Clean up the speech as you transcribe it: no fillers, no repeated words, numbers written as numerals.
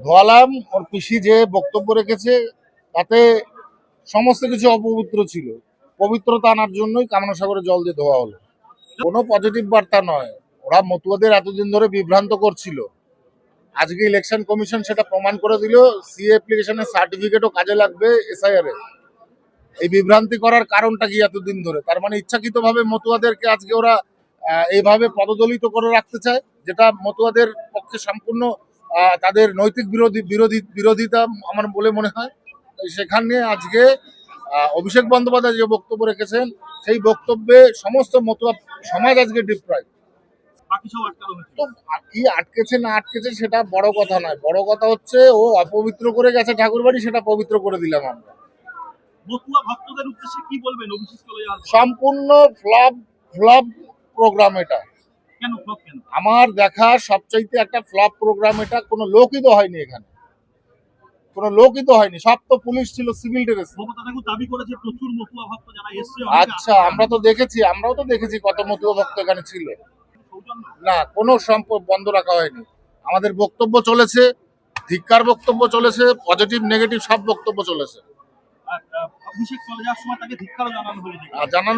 ধোয়ালাম। ওর পিসি যে বক্তব্য রেখেছে তাতে সমস্ত কিছু অপবিত্র ছিল, পবিত্রতা আনার জন্যই কামনা সাগরে জল দিয়ে ধোয়া হলো। কোনো পজিটিভ বার্তা নয়। ওরা মতুয়াদের এতদিন ধরে বিভ্রান্ত করছিল, আজকে ইলেকশন কমিশন সেটা প্রমাণ করে দিল। সি অ্যাপ্লিকেশনের সার্টিফিকেটও কাজে লাগবে এসআইআর এ। এই বিভ্রান্তি করার কারণটা কি এতদিন ধরে? তার মানে ইচ্ছাকৃতভাবে মতুয়াদেরকে আজকে ওরা এইভাবে পদদলিত করে রাখতে চায়, যেটা মতুয়াদের পক্ষে সম্পূর্ণ তাদের নৈতিক বিরোধিতা আমার বলে মনে হয়। সেখানে আজকে অভিষেক বন্দ্যোপাধ্যায় যে বক্তব্য রেখেছেন, সেই বক্তব্যে সমস্ত মতুয়া সমাজ আজকে ডিপ্রাইভ। তো কি আটকেছে না আটকেছে সেটা বড় কথা নয়, বড় কথা হচ্ছে ও অপবিত্র করে গেছে ঠাকুর বাড়ি, সেটা পবিত্র করে দিলাম আমরা। মতুয়া ভক্তদের উদ্দেশ্যে কি বলবেন অভিষেক চলে যাওয়ার পর? সম্পূর্ণ ফ্লপ প্রোগ্রাম এটা। কেন ফ্লপ কেন? আমার দেখা সবচাইতে একটা ফ্লপ প্রোগ্রাম এটা। কোনো লোকই তো হয়নি এখানে, কোনো লোকই তো হয়নি, সব তো পুলিশ ছিল, সিভিল ড্রেস। মমতা ঠাকুর দাবি করেছে প্রচুর মতুয়া ভক্ত যারা এসছে। আচ্ছা, আমরাও তো দেখেছি কত মতুয়া ভক্ত এখানে ছিল। সৌজন্য না, কোনো সম্পর্ক বন্ধ রাখা হয়নি। আমাদের বক্তব্য চলেছে, ধিক্কার বক্তব্য চলেছে, পজিটিভ নেগেটিভ সব বক্তব্য চলেছে। আর অভিষেক চলে যাওয়ার সময় তাকে ধিক্কারও জানানো হয়েছে। জানানো